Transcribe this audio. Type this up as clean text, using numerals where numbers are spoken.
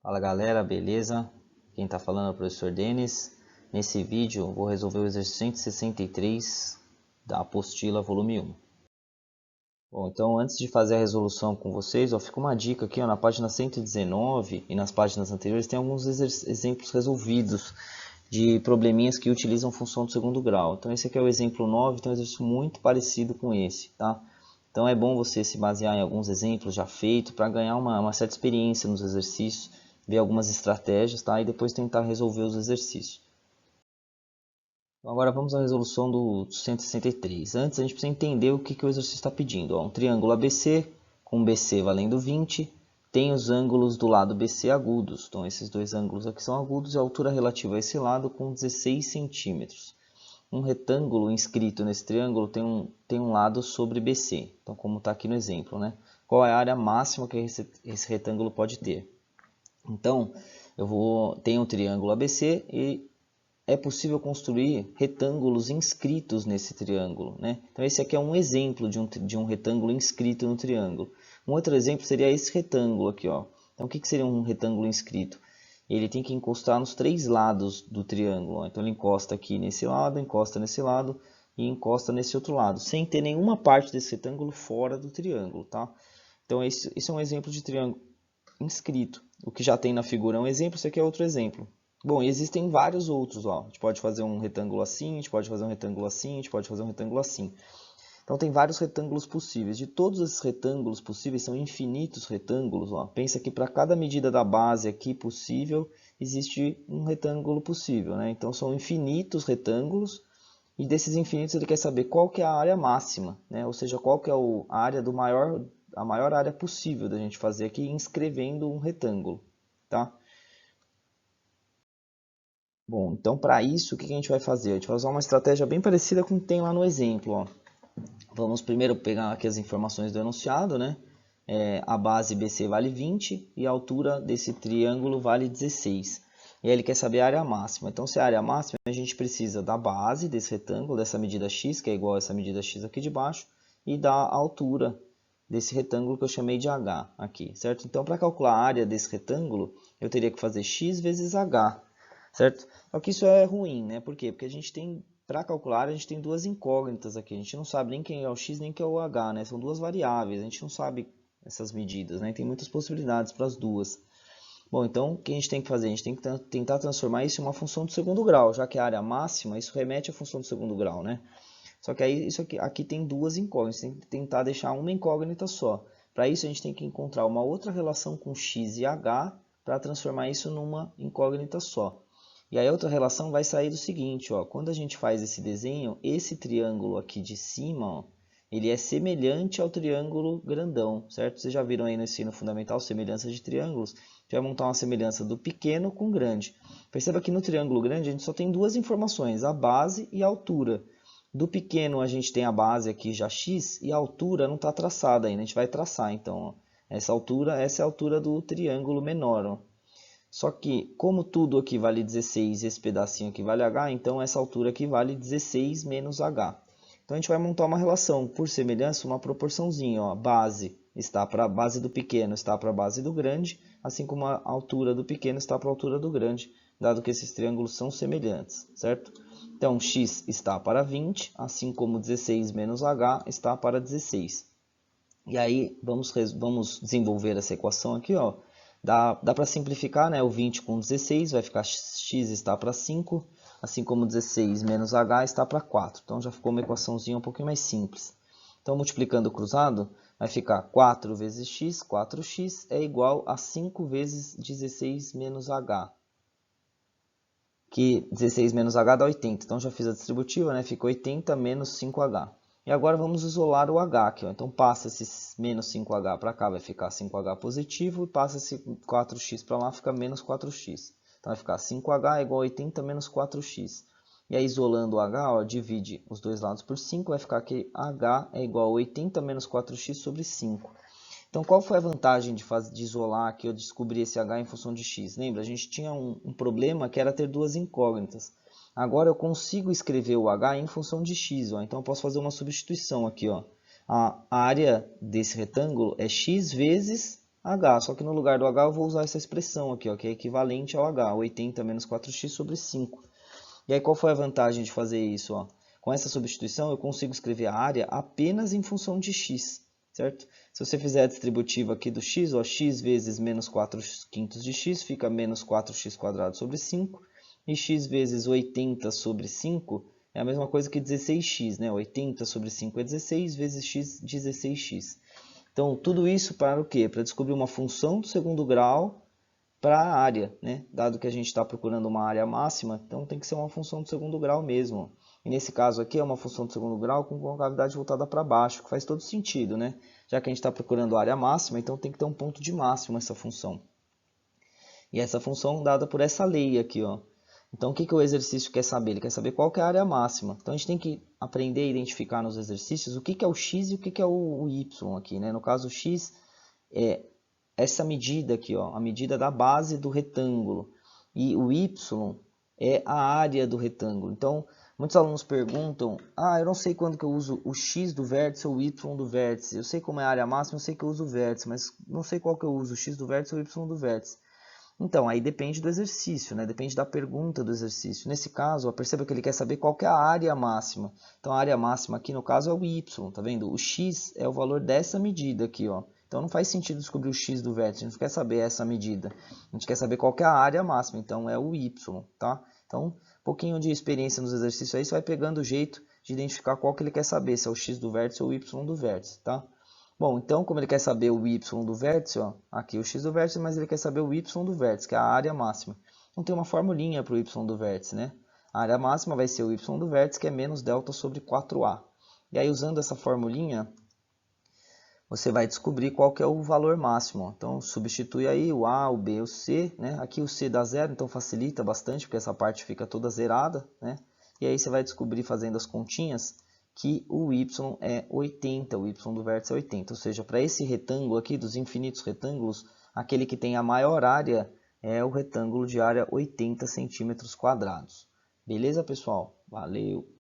Fala galera, beleza? Quem está falando é o professor Denis. Nesse vídeo vou resolver o exercício 163 da apostila volume 1. Bom, então antes de fazer a resolução com vocês, fica uma dica aqui, na página 119 e nas páginas anteriores tem alguns exemplos resolvidos de probleminhas que utilizam função do segundo grau. Então esse aqui é o exemplo 9, então é um exercício muito parecido com esse, tá? Então é bom você se basear em alguns exemplos já feitos para ganhar uma certa experiência nos exercícios, ver algumas estratégias, tá? E depois tentar resolver os exercícios. Então, agora vamos à resolução do 163. Antes a gente precisa entender o que o exercício está pedindo. Um triângulo ABC com BC valendo 20, tem os ângulos do lado BC agudos. Então esses dois ângulos aqui são agudos e a altura relativa a esse lado com 16 centímetros. Um retângulo inscrito nesse triângulo tem um lado sobre BC. Então como está aqui no exemplo, né? Qual é a área máxima que esse retângulo pode ter? Então, tenho um triângulo ABC e é possível construir retângulos inscritos nesse triângulo, né? Então esse aqui é um exemplo de um retângulo inscrito no triângulo. Um outro exemplo seria esse retângulo aqui, ó. Então o que seria um retângulo inscrito? Ele tem que encostar nos três lados do triângulo, ó. Então ele encosta aqui nesse lado, encosta nesse lado e encosta nesse outro lado, sem ter nenhuma parte desse retângulo fora do triângulo, tá? Então esse é um exemplo de triângulo inscrito. O que já tem na figura é um exemplo, esse aqui é outro exemplo. Bom, e existem vários outros, ó. A gente pode fazer um retângulo assim, a gente pode fazer um retângulo assim, a gente pode fazer um retângulo assim. Então tem vários retângulos possíveis. De todos esses retângulos possíveis, são infinitos retângulos, ó. Pensa que para cada medida da base aqui possível, existe um retângulo possível, né? Então são infinitos retângulos, e desses infinitos ele quer saber qual que é a área máxima, né? Ou seja, qual que é a área a maior área possível da gente fazer aqui inscrevendo um retângulo, tá? Bom, então para isso o que a gente vai fazer? A gente vai usar uma estratégia bem parecida com o que tem lá no exemplo, ó. Vamos primeiro pegar aqui as informações do enunciado, né? A base BC vale 20 e a altura desse triângulo vale 16. E aí ele quer saber a área máxima. Então, se é a área máxima, a gente precisa da base desse retângulo, dessa medida x, que é igual a essa medida x aqui de baixo, e da altura desse retângulo que eu chamei de h aqui, certo? Então, para calcular a área desse retângulo, eu teria que fazer x vezes h, certo? Só que isso é ruim, né? Por quê? Porque a gente tem, para calcular, a gente tem duas incógnitas aqui. A gente não sabe nem quem é o x nem quem é o h, né? São duas variáveis, a gente não sabe essas medidas, né? Tem muitas possibilidades para as duas. Bom, então o que a gente tem que fazer? A gente tem que tentar transformar isso em uma função do segundo grau, já que a área máxima, isso remete à função do segundo grau, né? Só que aí isso aqui tem duas incógnitas, tem que tentar deixar uma incógnita só. Para isso a gente tem que encontrar uma outra relação com x e h para transformar isso numa incógnita só. E aí a outra relação vai sair do seguinte, ó, quando a gente faz esse desenho, esse triângulo aqui de cima, ó, ele é semelhante ao triângulo grandão, certo? Vocês já viram aí no ensino fundamental semelhança de triângulos? A gente vai montar uma semelhança do pequeno com o grande. Perceba que no triângulo grande a gente só tem duas informações, a base e a altura. Do pequeno a gente tem a base aqui já x e a altura não está traçada ainda, a gente vai traçar então. Ó. Essa é a altura do triângulo menor. Ó. Só que, como tudo aqui vale 16 e esse pedacinho aqui vale h, então essa altura aqui vale 16 menos h. Então a gente vai montar uma relação, por semelhança, uma proporçãozinha. Ó. A base do pequeno está para a base do grande, assim como a altura do pequeno está para a altura do grande, dado que esses triângulos são semelhantes, certo? Então x está para 20, assim como 16 menos h está para 16. E aí vamos desenvolver essa equação aqui, ó. Dá para simplificar, né? O 20 com 16 vai ficar x está para 5, assim como 16 menos h está para 4. Então já ficou uma equaçãozinha um pouquinho mais simples. Então multiplicando o cruzado, vai ficar 4 vezes x, 4x é igual a 5 vezes 16 menos h. Que 16 menos h dá 80. Então já fiz a distributiva, né? Fica 80 menos 5h. E agora vamos isolar o h aqui. Ó. Então passa esse menos 5h para cá, vai ficar 5h positivo. E passa esse 4x para lá, fica menos 4x. Então vai ficar 5h é igual a 80 menos 4x. E aí isolando o h, ó, divide os dois lados por 5, vai ficar que h é igual a 80 menos 4x sobre 5. Então, qual foi a vantagem de isolar aqui, eu descobri esse h em função de x? Lembra, a gente tinha um problema que era ter duas incógnitas. Agora eu consigo escrever o h em função de x, ó. Então eu posso fazer uma substituição aqui. Ó. A área desse retângulo é x vezes H, só que no lugar do H eu vou usar essa expressão aqui, ó, que é equivalente ao H, 80 menos 4x sobre 5. E aí qual foi a vantagem de fazer isso? Ó? Com essa substituição eu consigo escrever a área apenas em função de x, certo? Se você fizer a distributiva aqui do x, ó, x vezes menos 4/5 de x fica menos 4x² sobre 5, e x vezes 80 sobre 5 é a mesma coisa que 16x, né? 80 sobre 5 é 16, vezes x, 16x. Então, tudo isso para o quê? Para descobrir uma função do segundo grau para a área, né? Dado que a gente está procurando uma área máxima, então tem que ser uma função do segundo grau mesmo. E nesse caso aqui é uma função do segundo grau com concavidade voltada para baixo, que faz todo sentido, né? Já que a gente está procurando a área máxima, então tem que ter um ponto de máximo essa função. E essa função dada por essa lei aqui, ó. Então, o que o exercício quer saber? Ele quer saber qual que é a área máxima. Então, a gente tem que aprender a identificar nos exercícios o que é o x e o que é o y aqui, né? No caso, o x é essa medida aqui, ó, a medida da base do retângulo. E o y é a área do retângulo. Então, muitos alunos perguntam, eu não sei quando que eu uso o x do vértice ou o y do vértice. Eu sei como é a área máxima, eu sei que eu uso o vértice, mas não sei qual que eu uso, o x do vértice ou o y do vértice. Então, aí depende do exercício, né? Depende da pergunta do exercício. Nesse caso, ó, perceba que ele quer saber qual que é a área máxima. Então, a área máxima aqui, no caso, é o y, tá vendo? O x é o valor dessa medida aqui, ó. Então, não faz sentido descobrir o x do vértice, a gente não quer saber essa medida. A gente quer saber qual que é a área máxima, então é o y, tá? Então, um pouquinho de experiência nos exercícios aí, você vai pegando o jeito de identificar qual que ele quer saber, se é o x do vértice ou o y do vértice, tá? Bom, então, como ele quer saber o y do vértice, ó, aqui o x do vértice, mas ele quer saber o y do vértice, que é a área máxima. Então, tem uma formulinha para o y do vértice, né? A área máxima vai ser o y do vértice, que é menos delta sobre 4a. E aí, usando essa formulinha, você vai descobrir qual que é o valor máximo. Então, substitui aí o a, o b, o c, né? Aqui o c dá zero, então facilita bastante, porque essa parte fica toda zerada, né? E aí você vai descobrir, fazendo as continhas, que o y é 80, o y do vértice é 80. Ou seja, para esse retângulo aqui, dos infinitos retângulos, aquele que tem a maior área é o retângulo de área 80 centímetros quadrados. Beleza, pessoal? Valeu!